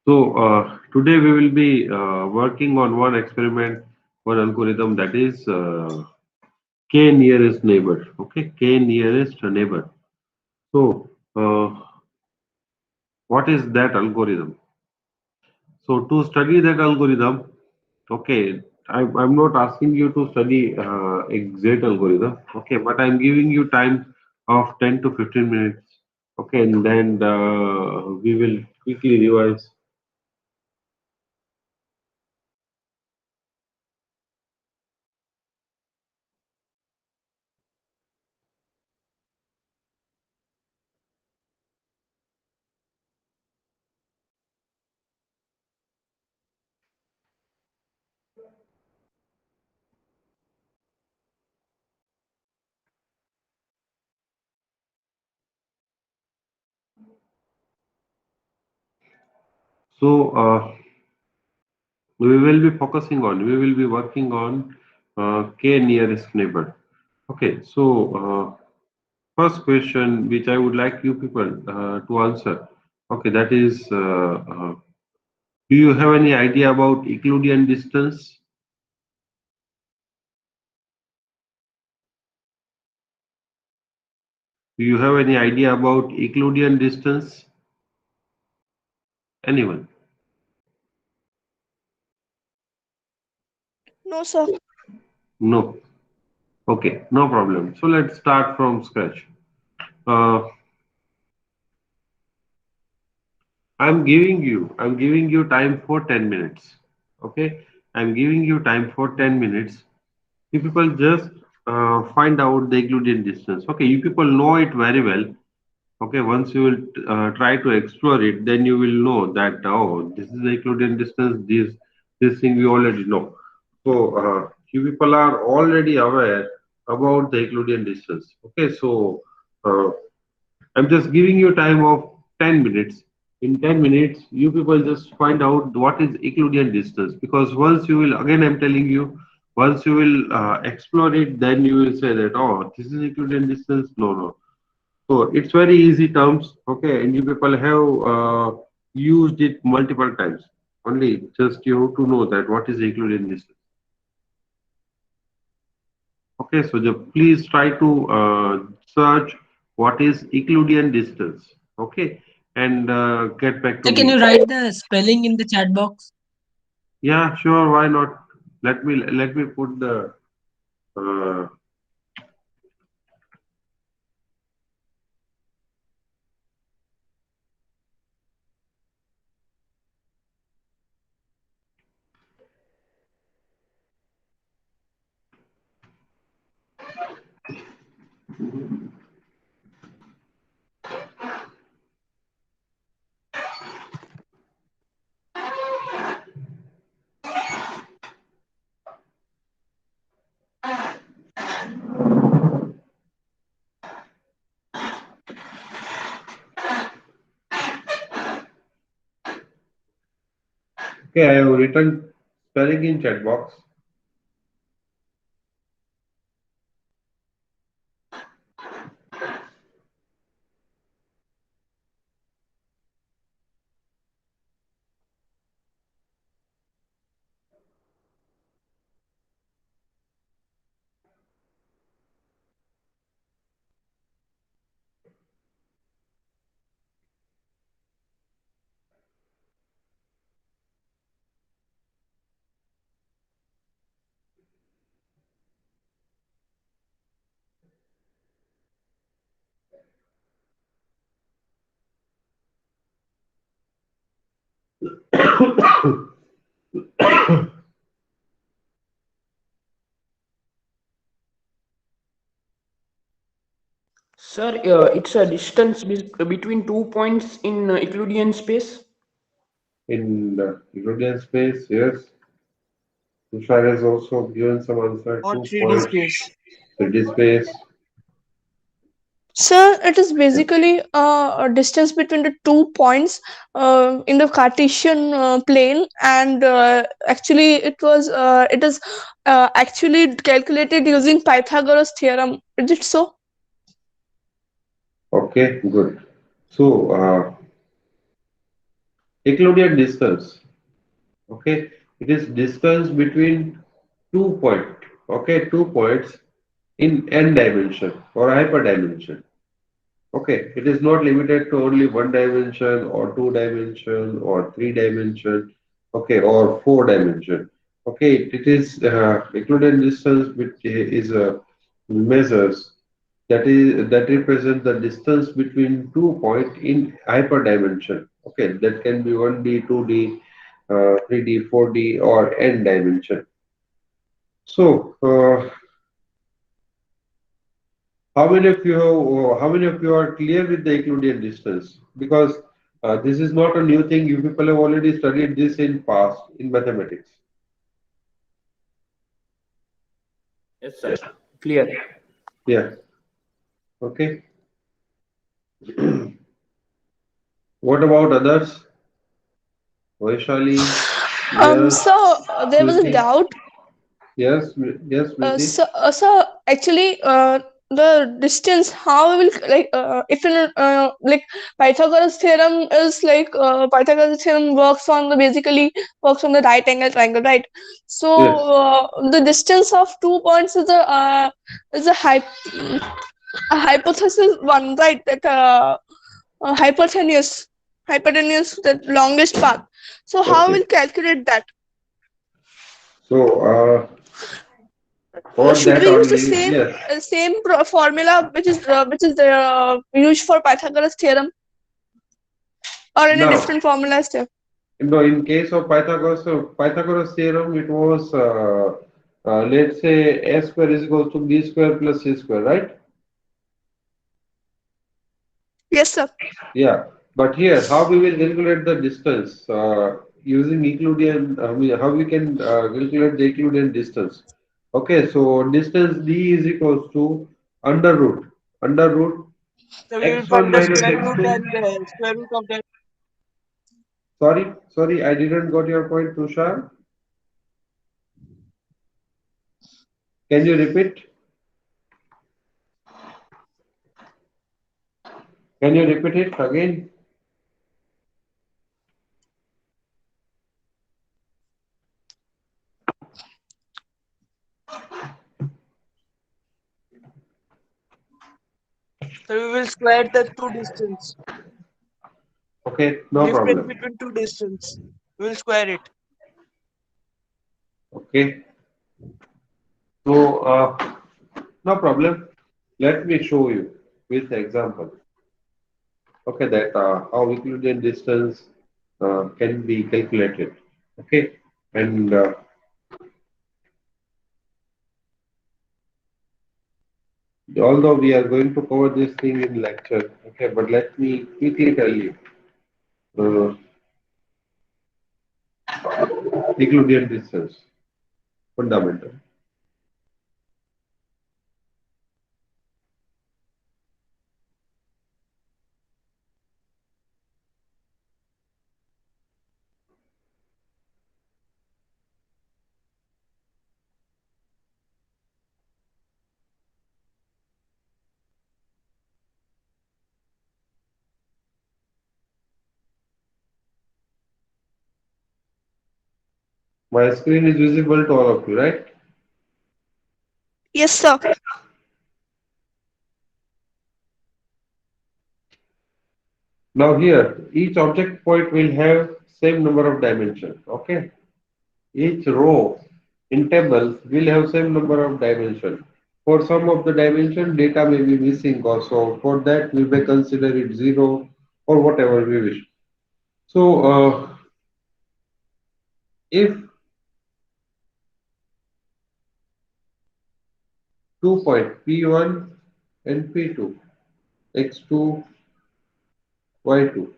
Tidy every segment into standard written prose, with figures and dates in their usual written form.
So today we will be working on one experiment, one algorithm that is k nearest neighbor. Okay, k nearest neighbor. So what is that algorithm? So to study that algorithm, okay, I'm not asking you to study exact algorithm. Okay, but I'm giving you time of 10 to 15 minutes. Okay, and then we will quickly revise. So we will be working on k nearest neighbor. Okay, so first question which I would like you people to answer. Okay, that is, do you have any idea about Euclidean distance? Do you have any idea about Euclidean distance? Anyone? No, sir. No. Okay, no problem. So let's start from scratch. Uh, I'm giving you time for 10 minutes. Okay, I'm giving you time for 10 minutes. You people just find out the Euclidean distance. Okay, you people know it very well. Okay, once you will try to explore it, then you will know that oh, this is the Euclidean distance. This thing we already know. So you people are already aware about the Euclidean distance. Okay, so uh, I'm just giving you time of 10 minutes. In 10 minutes, you people just find out what is Euclidean distance. Because once you will, again, I'm telling you, once you will explore it, then you will say that, oh, this is Euclidean distance. No, no. So it's very easy terms. Okay, and you people have used it multiple times. Only just you have to know that what is Euclidean distance. Okay, so please try to search what is Euclidean distance. Okay, and get back to Sir, can me. you write the spelling in the chat box? Yeah, sure. Why not? Let me put the. Uh, okay, I have written spelling in chat box. Sir, it's a distance between 2 points in Euclidean space. In the Euclidean space, yes. Tushar has also given some answer. Or 3D 2 points. space? 3D space. Sir, it is basically a distance between the 2 points in the Cartesian plane, and actually, it is actually calculated using Pythagoras theorem. Is it so? Okay, good. So Euclidean distance. Okay, it is distance between 2 points. Okay, 2 points in n dimension or hyperdimension. Okay, it is not limited to only one dimension or two dimension or three dimension. Okay, or four dimension. Okay, it is Euclidean distance which is measures that represent the distance between 2 points in hyperdimension. Okay, that can be 1D, 2D, 3D, 4D, or n dimension. So, how many of you are clear with the Euclidean distance? Because this is not a new thing. You people have already studied this in past in mathematics. Yes, sir. Clear. Yeah. Okay. What about others? Vaishali? Yes. So there was a Smriti? doubt. Yes, Smriti. So actually, the distance, how we will like if in like Pythagoras theorem is like Pythagoras theorem works on the basically works on the right angle triangle, right? So Yes. the distance of 2 points is a hypothesis one, right? That hypotenuse, the longest path. So how Okay. will calculate that? So, for Should that we use the only, same yes. formula which is used for Pythagoras theorem, or any Now, different formula is there? in case of Pythagoras, Pythagoras theorem, it was let's say a square is equal to b square plus c square, right? Yes, sir. Yeah. But here, how we will calculate the distance using Euclidean? I mean, how we can calculate the Euclidean distance? Okay. So distance d is equals to under root So we will x1 find the minus square root x2. and the square root of that. Sorry, I didn't got your point, Tushar. Can you repeat? Can you repeat it again? So we will square the two distance. Okay, no Difference problem. between two distance. We will square it. Okay, so no problem. Let me show you with example. Okay, that how Euclidean distance can be calculated. Okay, and although we are going to cover this thing in lecture, okay, but let me quickly tell you uh, Euclidean distance fundamental. My screen is visible to all of you, right? Yes, sir. Now here, each object point will have same number of dimensions. Okay, each row in tables will have same number of dimension. For some of the dimension, data may be missing also. For that, we may consider it zero or whatever we wish. So, if 2 point P1 and P2, X2, Y2.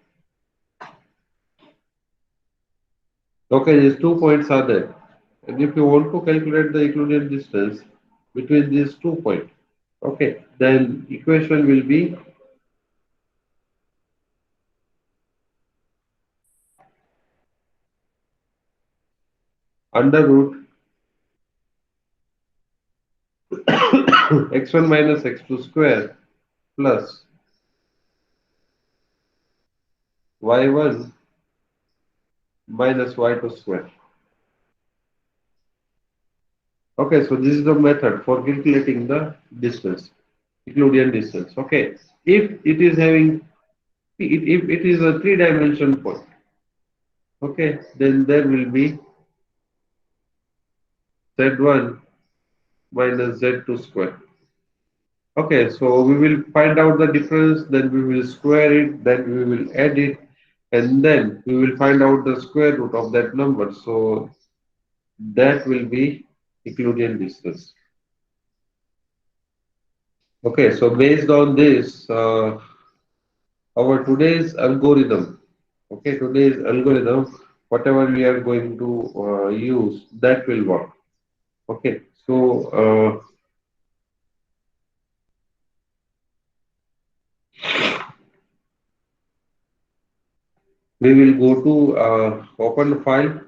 Okay, these 2 points are there. And if you want to calculate the Euclidean distance between these 2 points, okay, then equation will be under root x1 minus x2 square plus y1 minus y to square. Okay, so this is the method for calculating the distance, Euclidean distance. Okay, if it is having, if it is a three-dimension point, okay, then there will be z1 minus z2 square. Okay, so we will find out the difference, then we will square it, then we will add it, and then we will find out the square root of that number. So that will be Euclidean distance. Okay, so based on this, our today's algorithm, okay, today's algorithm, whatever we are going to use, that will work. Okay, so we will go to open file.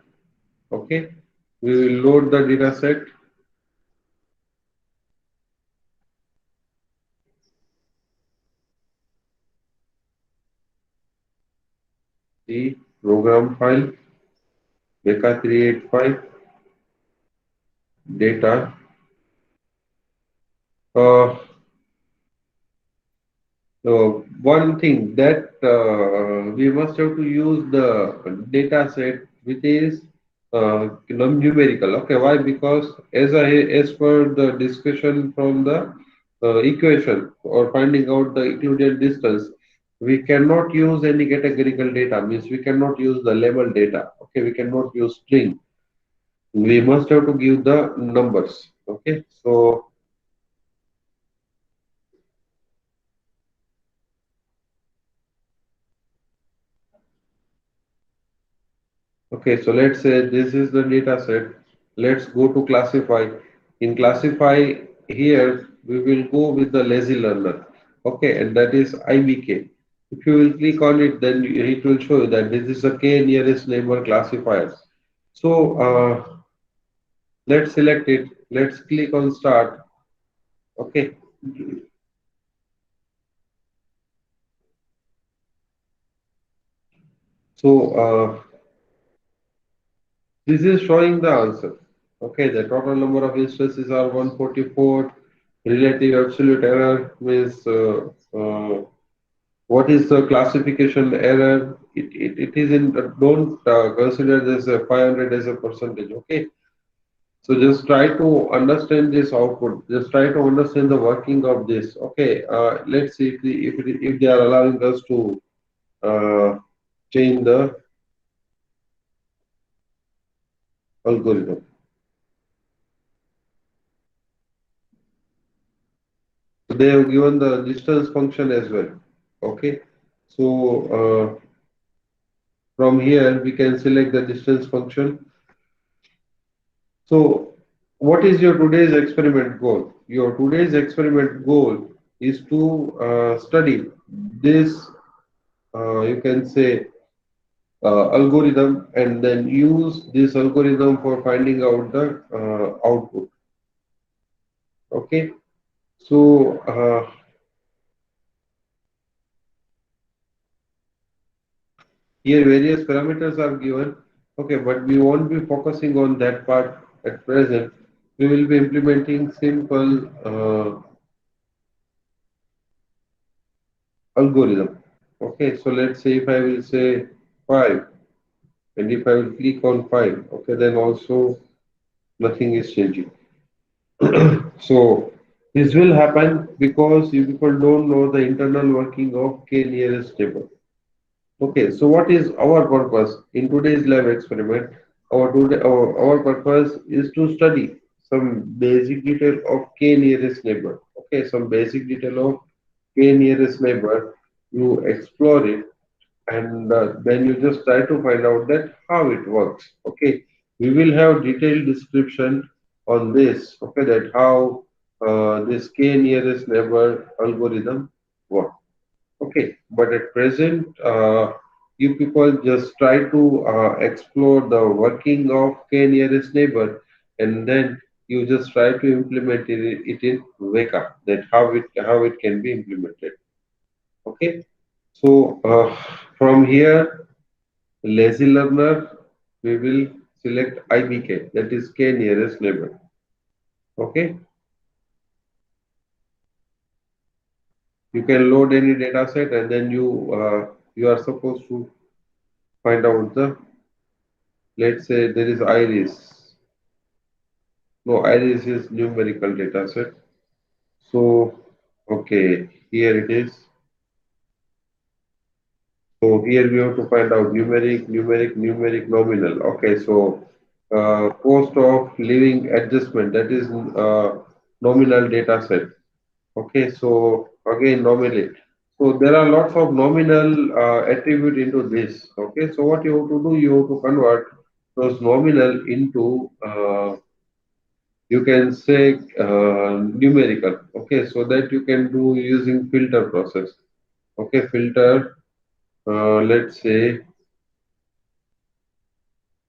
Okay, we will load the data set. The program file, Beka 385 data. Uh, so one thing that we must have to use the data set which is numerical. Okay, why? Because as per the discussion from the equation or finding out the Euclidean distance, we cannot use any categorical data. Means we cannot use the label data. Okay, we cannot use string. We must have to give the numbers. Okay, so okay, so let's say this is the data set. Let's go to classify. In classify here, we will go with the lazy learner. Okay, and that is IBK. If you will click on it, then it will show you that this is a K nearest neighbor classifier. So let's select it. Let's click on start. Okay. So this is showing the answer. Okay, the total number of instances are 144. Relative absolute error means what is the classification error? It is in, don't consider this a 500 as a percentage. Okay, so just try to understand this output. Just try to understand the working of this. Okay, let's see if they are allowing us to change the algorithm. So they have given the distance function as well. Okay, so from here we can select the distance function. So what is your today's experiment goal? Your today's experiment goal is to study this, you can say, algorithm, and then use this algorithm for finding out the output. Okay, so here various parameters are given. Okay, but we won't be focusing on that part at present. We will be implementing simple algorithm. Okay, so let's say if I will say 5, and if I will click on 5, okay, then also nothing is changing. So this will happen because you people don't know the internal working of K nearest neighbor. Okay, so what is our purpose in today's lab experiment? Our purpose is to study some basic detail of K nearest neighbor. Okay, some basic detail of K nearest neighbor. You explore it, and then you just try to find out that how it works. Okay, we will have detailed description on this. Okay, that how this K nearest neighbor algorithm works. Okay, but at present, you people just try to explore the working of K nearest neighbor, and then you just try to implement it in Weka, that how it can be implemented. Okay, so from here, lazy learner. we will select IBK, that is K nearest neighbor. Okay, you can load any data set and then you are supposed to find out the, let's say there is iris. No, iris is numerical data set. So, okay, here it is. So here we have to find out numeric, nominal. Okay, so cost of living adjustment, that is nominal data set. Okay, so again nominally. So there are lots of nominal attribute into this. Okay, so what you have to do, you have to convert those nominal into you can say numerical. Okay, so that you can do using filter process. Okay, filter. Let's say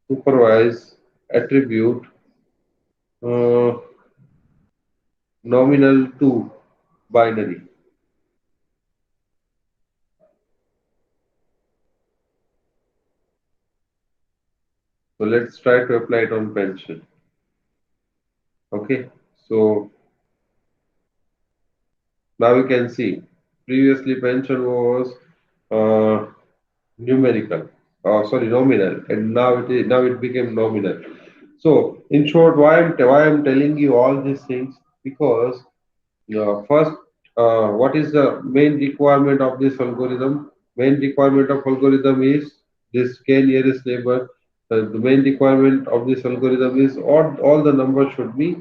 supervise attribute uh, nominal to binary. So let's try to apply it on pension. Okay, so now we can see previously pension was uh, numerical, sorry, nominal, and now it became nominal. So in short, why I'm telling you all these things, because first, what is the main requirement of this algorithm? Main requirement of algorithm is this k nearest neighbor. The main requirement of this algorithm is all the numbers should be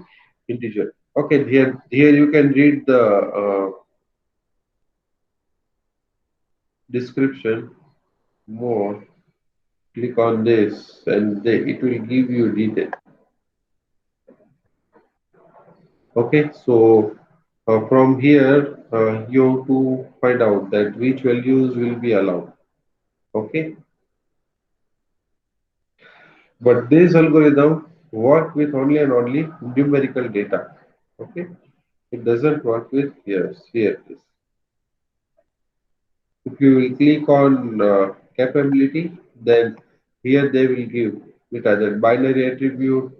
integer. Okay, here you can read the description more. Click on this, and it will give you detail. Okay, so from here you have to find out that which values will be allowed. Okay, but this algorithm work with only and only numerical data. Okay, it doesn't work with here it is. If you will click on capability, then here they will give it as a binary attribute,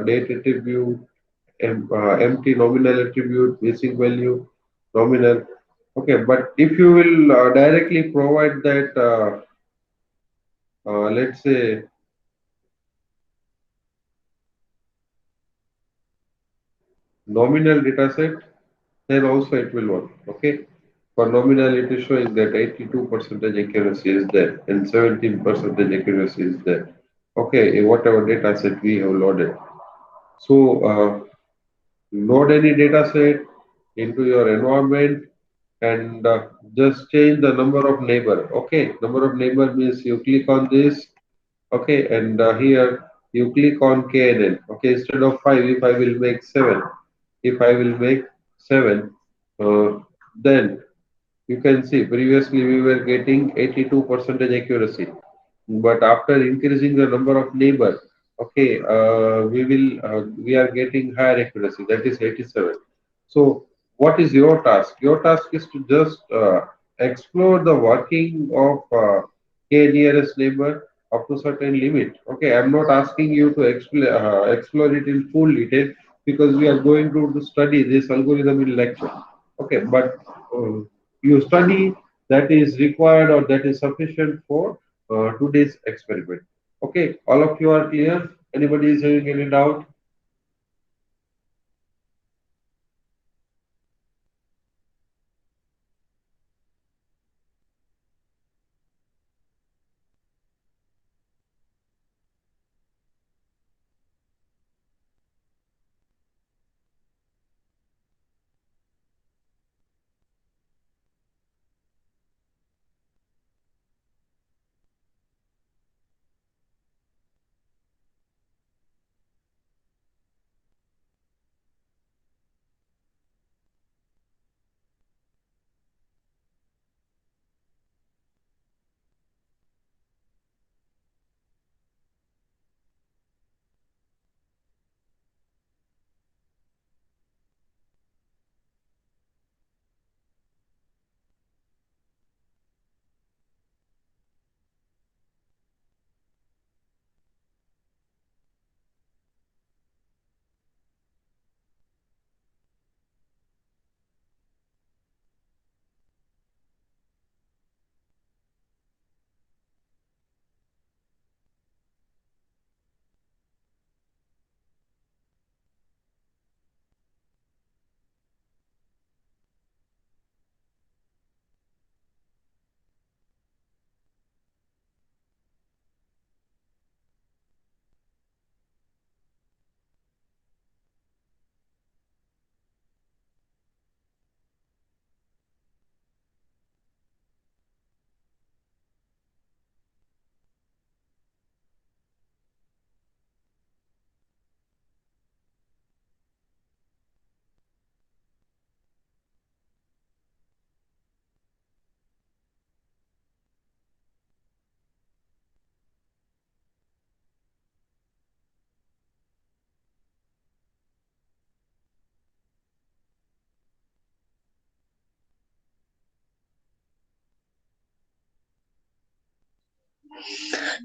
date attribute, empty nominal attribute, missing value, nominal. Okay, but if you will directly provide that, let's say, nominal data set, then also it will work. Okay, for nominal, it is showing that 82% accuracy is there and 17% accuracy is there. Okay, whatever data set we have loaded. So, load any data set into your environment and just change the number of neighbor. Okay, number of neighbor means you click on this. Okay, and here you click on KNN. Okay, instead of 5, if I will make 7, if I will make 7, then you can see previously we were getting 82% accuracy, but after increasing the number of neighbors, okay, we are getting higher accuracy, that is 87. So what is your task? Your task is to just explore the working of k nearest neighbor up to certain limit. Okay, I'm not asking you to explore it in full detail because we are going to study this algorithm in lecture. Okay, but uh, you study that is required or that is sufficient for today's experiment. Okay, all of you are clear? Anybody is having any doubt?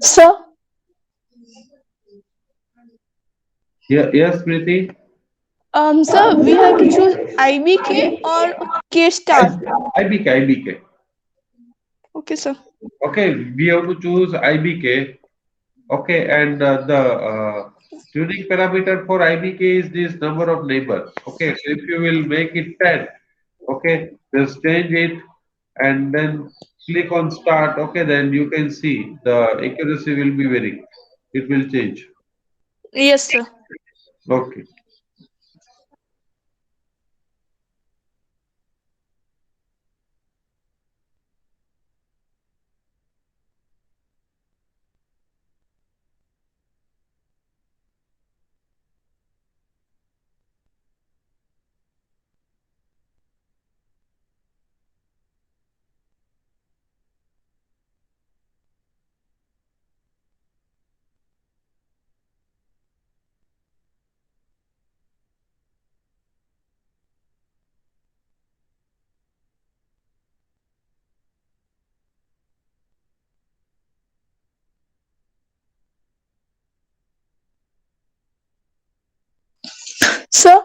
Sir, Yeah, yes, Preeti. sir, we have to choose IBK or K star. IBK, IBK. Okay, sir. Okay, we have to choose IBK. Okay, and the tuning parameter for IBK is this number of neighbors. Okay, so if you will make it 10, okay, just change it and then click on start. Okay, then you can see the accuracy will be very, it will change. Yes, sir. Okay. Sir,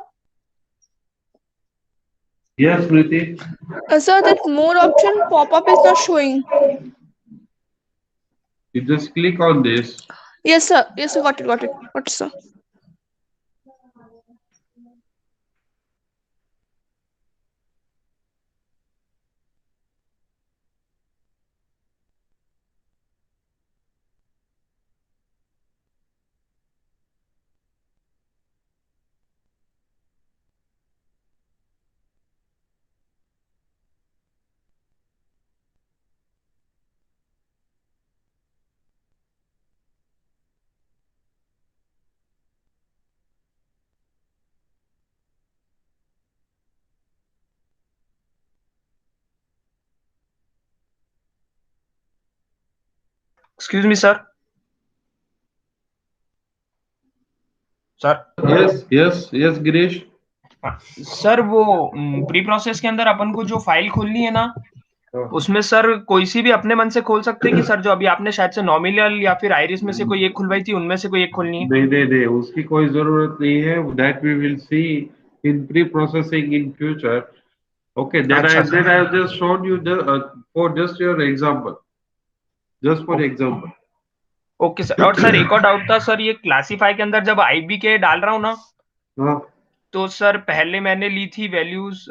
Yes, Preeti. sir, that more option pop-up is not showing. You just click on this. Yes, sir. Yes, sir. Got it. Got it. Got it, sir. Excuse me, sir. Sir Yes, yes, yes, Girish. Sir वो pre process के अंदर अपन को जो file खोलनी है ना, उसमें sir कोई सी भी अपने मन से खोल सकते हैं कि सर जो अभी आपने शायद से नॉमिनल या फिर आइरिस में से कोई एक खुलवाई थी, उनमें से कोई एक खोलनी है? नहीं नहीं नहीं, उसकी कोई जरूरत नहीं है. That we will see in pre-processing in future. Okay, अच्छा then sir. I have just shown you for just your example, just for example. Okay sir. और सर एक और डाउट था सर, ये क्लासीफाई के अंदर जब आईबी के डाल रहा हूँ ना, हाँ तो सर पहले मैंने ली थी वैल्यूज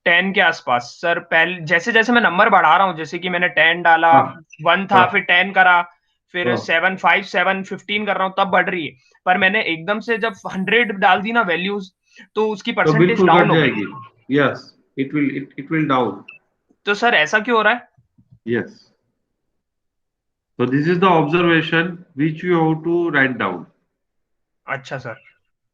10 के आसपास. सर पहले जैसे जैसे मैं नंबर बढ़ा रहा हूँ, जैसे कि मैंने 10 डाला, हाँ 1 था, हाँ फिर 10 करा, फिर हाँ. 7 5 7 15 कर रहा हूँ, तब बढ़ रही है. पर मैंने एकदम से जब 100 डाल दी ना वैल्यूज, तो उसकी तो परसेंटेज बिल्कुल डाउन घट हो गई. जाएगी. Yes, it will down. तो सर ऐसा क्यों हो रहा है? Yes. So this is the observation which you have to write down. अच्छा sir.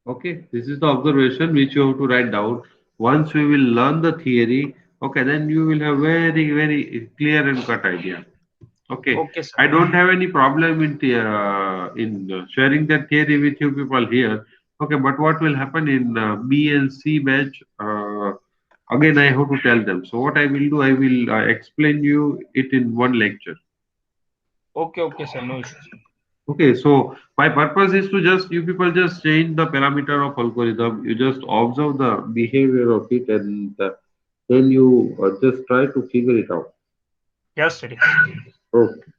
Okay, this is the observation which you have to write down. Once we will learn the theory, okay, then you will have very clear and cut idea. Okay, okay I sir. don't have any problem in sharing that theory with you people here. Okay, but what will happen in B and C batch? Again, I have to tell them. So what I will do, I will explain you it in one lecture. Okay okay sir, no issues. Okay, so my purpose is to just you people just change the parameter of algorithm. You just observe the behavior of it, and then you just try to figure it out. Yes sir, yes. Okay.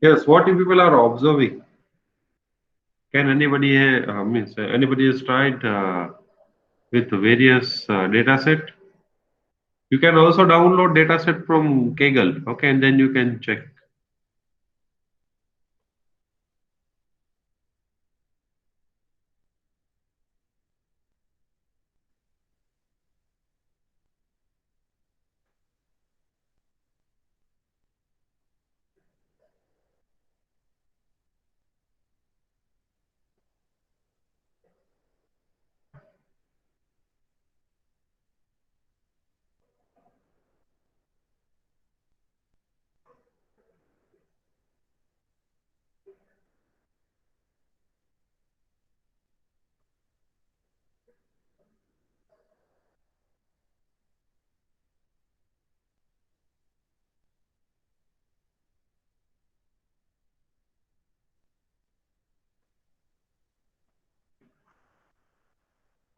Yes, what you people are observing? Can anybody means anybody has tried with various data set? You can also download data set from Kaggle, okay, and then you can check.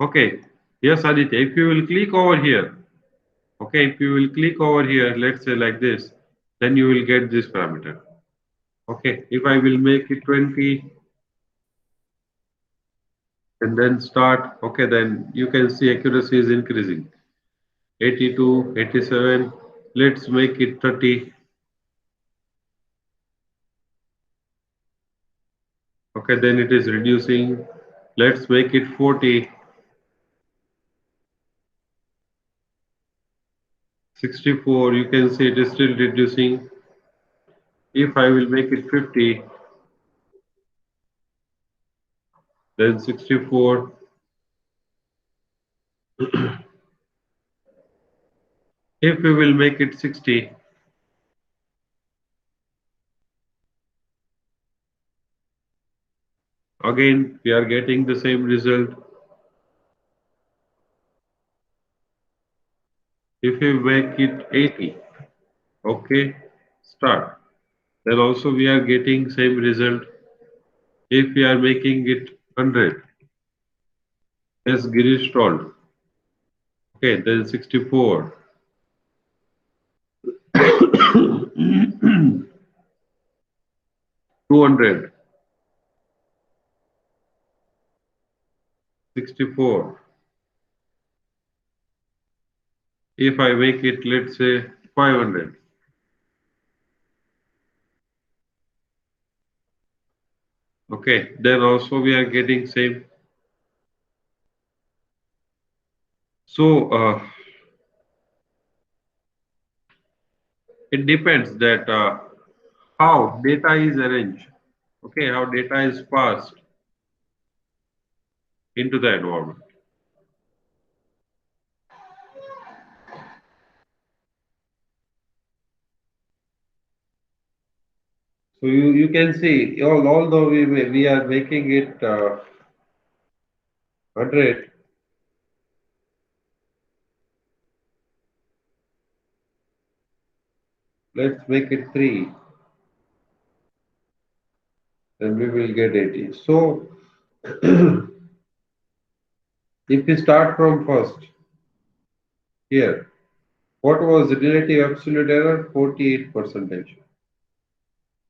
Okay, yes, Aditya, if you will click over here, okay, if you will click over here, let's say like this, then you will get this parameter. Okay, if I will make it 20 and then start, okay, then you can see accuracy is increasing. 82, 87, let's make it 30. Okay, then it is reducing. Let's make it 40. 64, you can see it is still reducing. If I will make it 50, then 64. If we will make it 60, again we are getting the same result. If we make it 80, okay, start. Then also we are getting same result. If we are making it 100, as Girish told, okay, then 64. 200, 64. If I make it, let's say 500, okay, then also we are getting same. So it depends that how data is arranged, okay, how data is passed into the environment. So you can see, although we are making it 100, let's make it 3, then we will get 80. So if we start from first here, what was the relative absolute error? 48 percentage.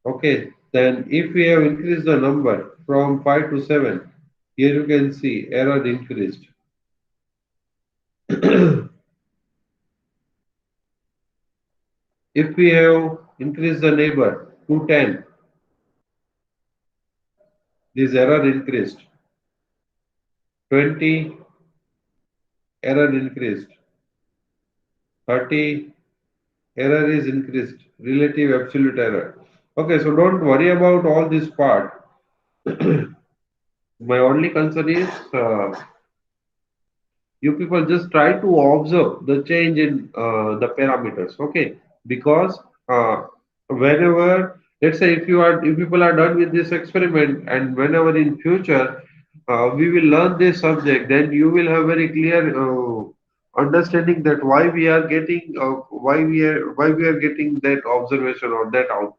Okay, then if we have increased the number from 5 to 7, here you can see error increased. If we have increased the neighbor to 10, this error increased. 20, error increased. 30, error is increased. Relative absolute error. Okay, so don't worry about all this part. My only concern is you people just try to observe the change in the parameters, okay, because whenever, let's say, if people are done with this experiment and whenever in future we will learn this subject, then you will have very clear understanding that why we are getting that observation or that output.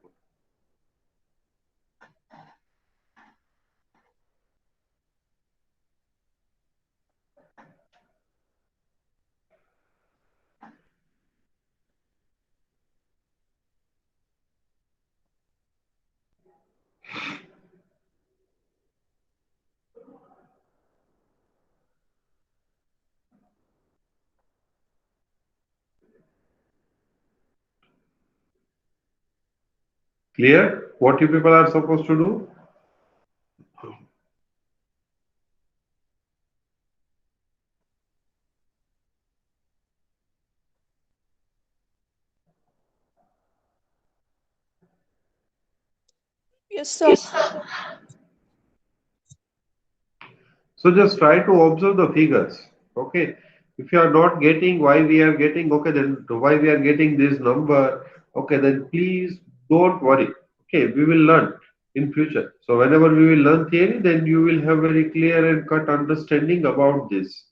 Clear? What you people are supposed to do? Yes, sir. So just try to observe the figures. Okay. If you are not getting why we are getting, okay, then why we are getting this number, okay, then please don't worry. Okay, we will learn in future. So whenever we will learn theory, then you will have very clear and cut understanding about this.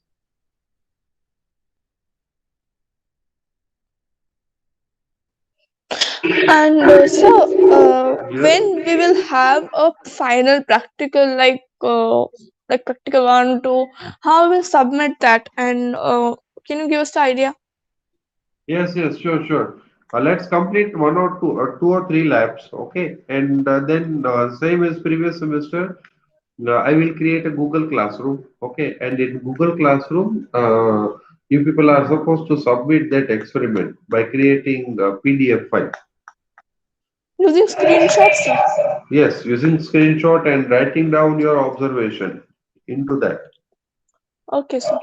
And Yes. when we will have a final practical, like practical 1, 2, how we will submit that? And can you give us the idea? Yes, yes, sure, sure. Let's complete one or two or three labs, okay? And then same as previous semester, I will create a Google Classroom, okay? And in Google Classroom, you people are supposed to submit that experiment by creating a PDF file. Using screenshots, sir. Yes, using screenshot and writing down your observation into that. Okay, sir.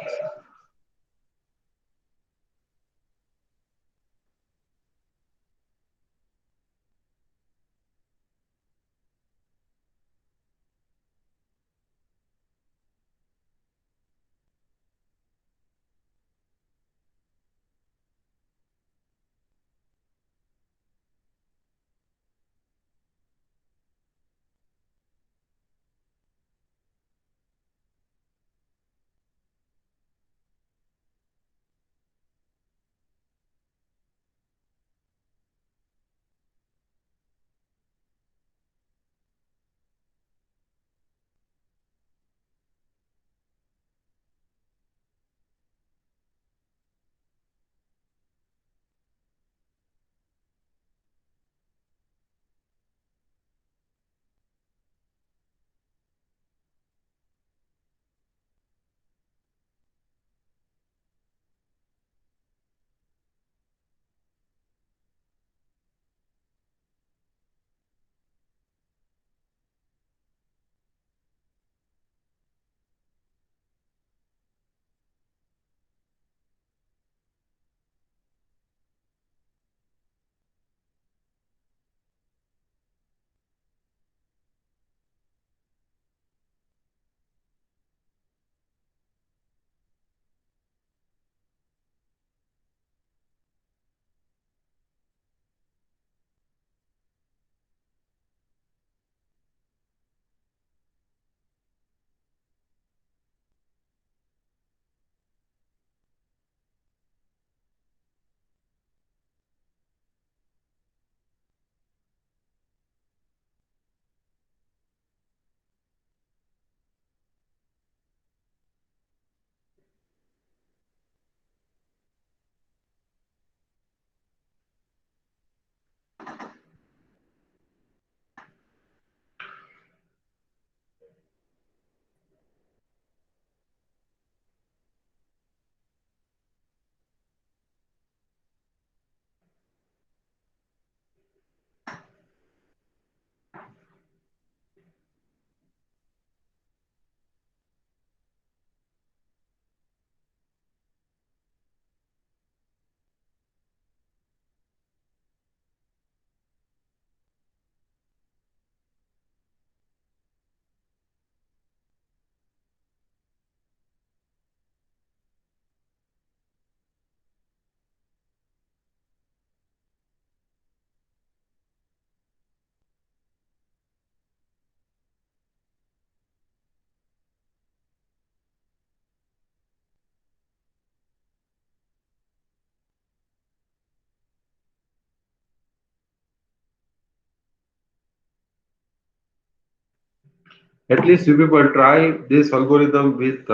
At least you people try this algorithm with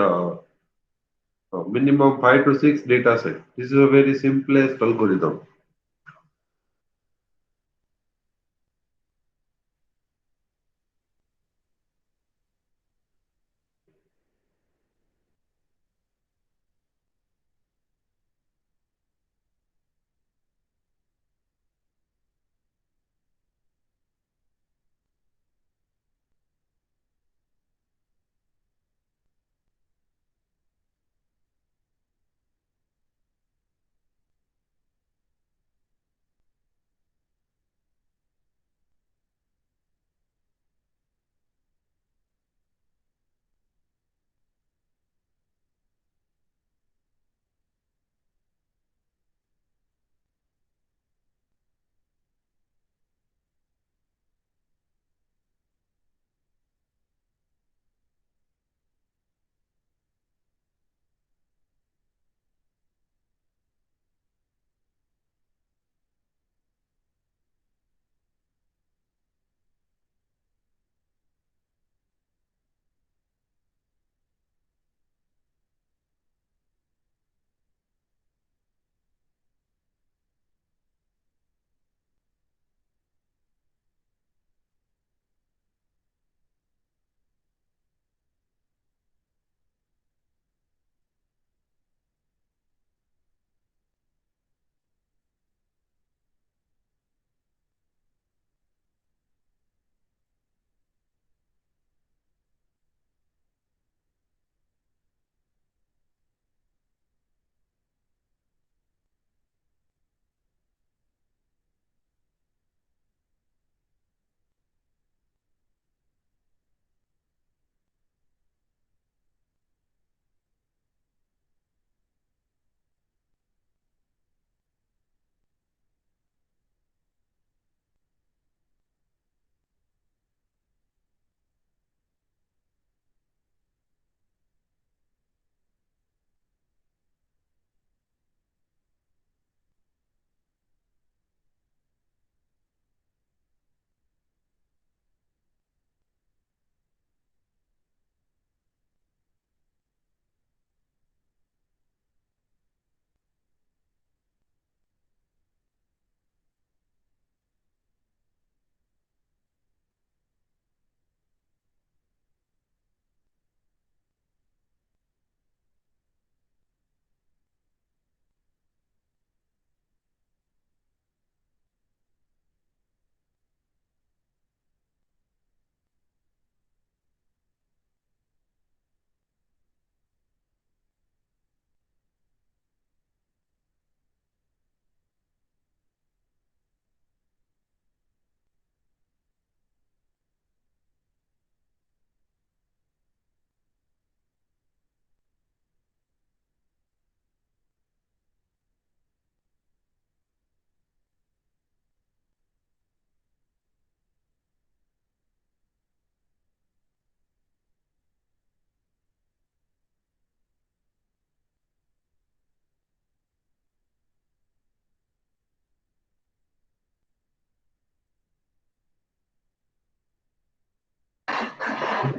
minimum 5 to 6 data set. This is a very simplest algorithm.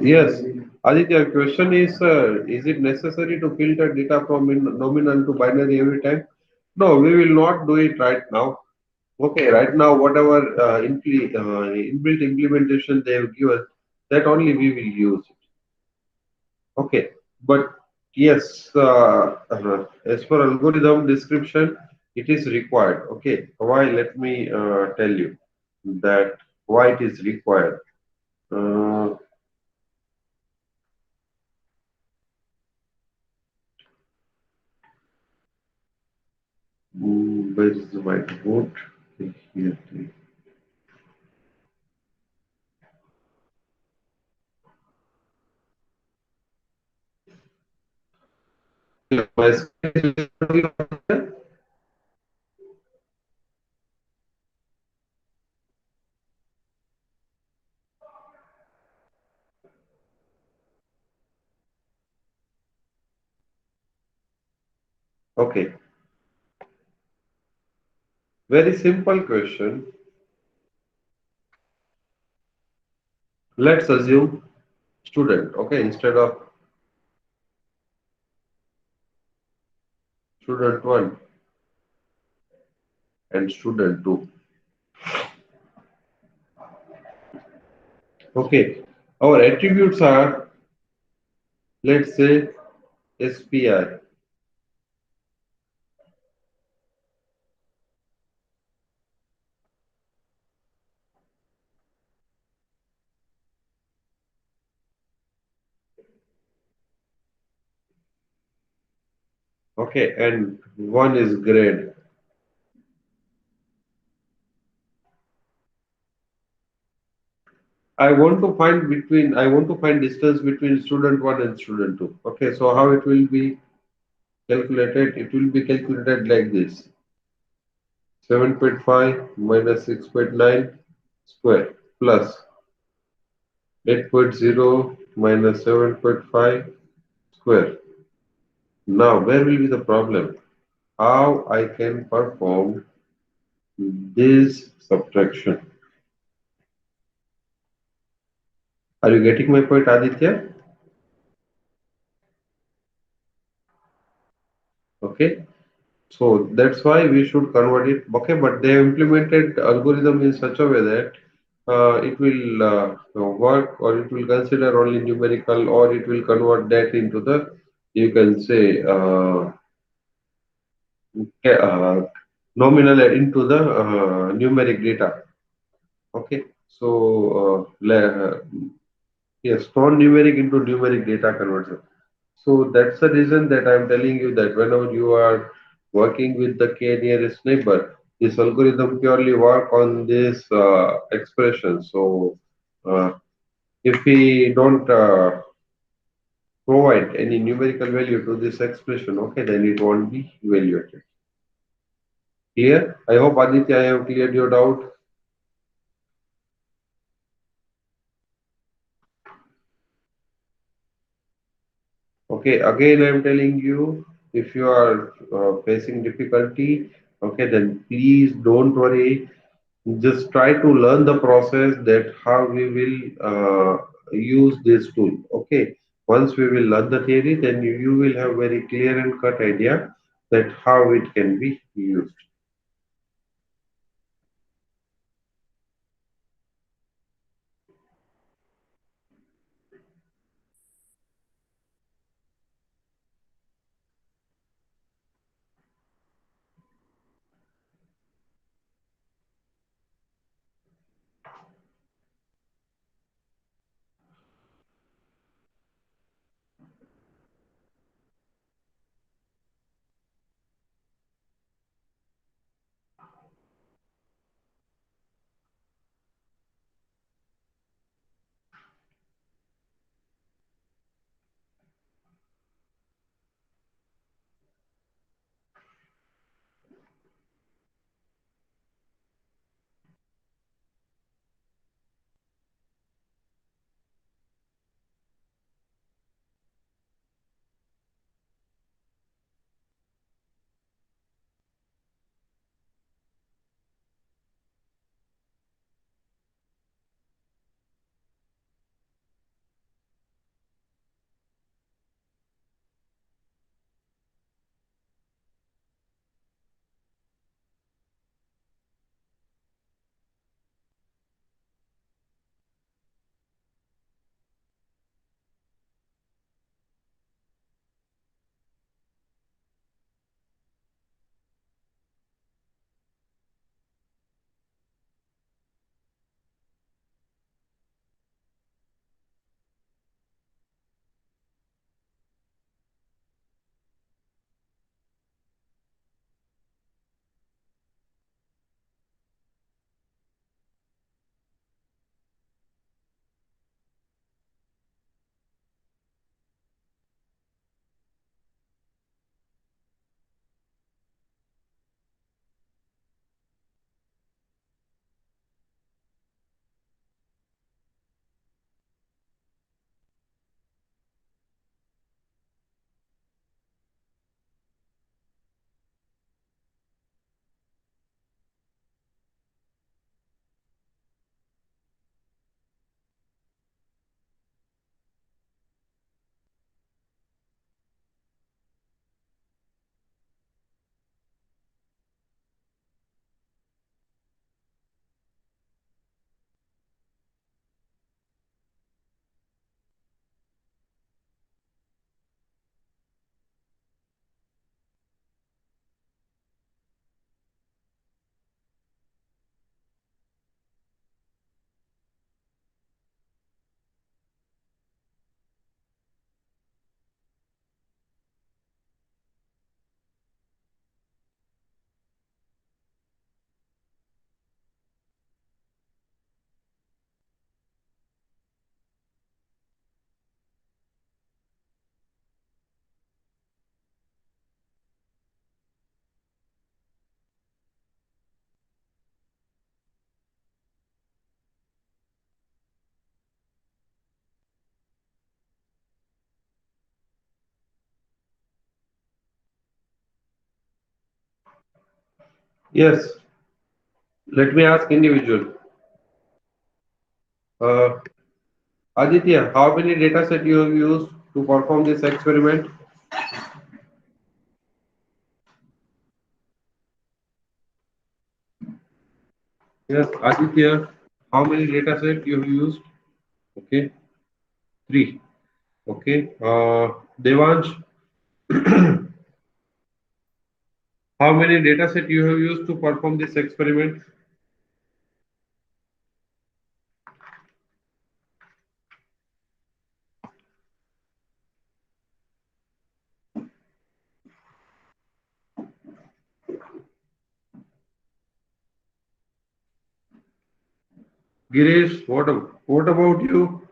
Yes. Aditya, question is it necessary to filter data from nominal to binary every time? No, we will not do it right now. Okay, right now, whatever inbuilt implementation they have given, that only we will use. Okay, but yes, as for algorithm description, it is required. Okay, why? Let me tell you that why it is required. Uh, where is the whiteboard? Okay, here. My screen is showing up there? Okay, very simple question. Let's assume student. Okay, instead of student one and student two. Okay, our attributes are, let's say, SPI. Okay, and one is grade. I want to find distance between student one and student two. Okay, so how it will be calculated? It will be calculated like this: 7.5 minus 6.9 square plus 8.0 minus 7.5 square. Now, where will be the problem? How I can perform this subtraction? Are you getting my point, Aditya? Okay, so that's why we should convert it. Okay, but they have implemented algorithm in such a way that it will work, or it will consider only numerical, or it will convert that into the, you can say, nominal into the numeric data. Okay, so yes, non-numeric into numeric data conversion. So that's the reason that I'm telling you that whenever you are working with the k nearest neighbor, this algorithm purely work on this expression. So if we don't provide any numerical value to this expression, okay, then it won't be evaluated. Clear? I hope Aditya, I have cleared your doubt. Okay, again, I'm telling you, if you are facing difficulty, okay, then please don't worry. Just try to learn the process that how we will use this tool. Okay, once we will learn the theory, then you will have very clear and cut idea that how it can be used. Yes. Let me ask individual. Uh, Aditya, how many data set you have used to perform this experiment? Yes, Aditya, how many data set you have used? Okay, three. Okay. Devansh, how many data set you have used to perform this experiment? Girish, what about you?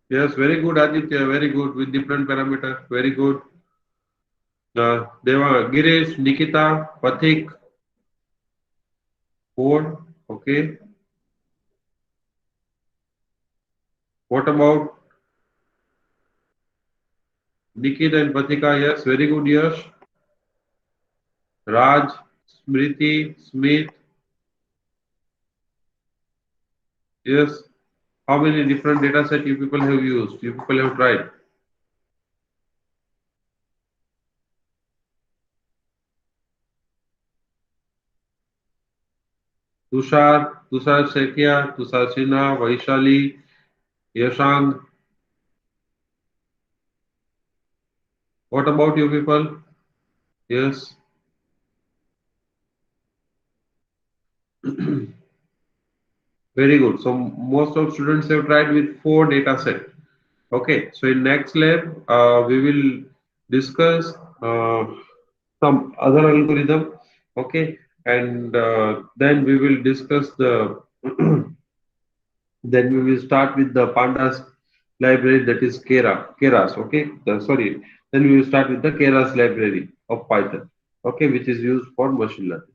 Yes, very good, Aditya. Very good with different parameters. Very good. Deva, Girish, Nikita, Pathik, four. Okay. What about Nikita and Pathika? Yes, very good. Yes. Raj, Smriti, Smith. Yes. How many different data set you people have used? You people have tried. Tushar Sekia, Tushar Sinha, Vaishali, Yashang. What about you people? Yes. Very good. So most of students have tried with four data set. Okay. So in next lab, we will discuss some other algorithm. Okay. And then we will discuss the then we will start with the pandas library, that is Keras. Okay. Sorry. Then we will start with the Keras library of Python. Okay, which is used for machine learning.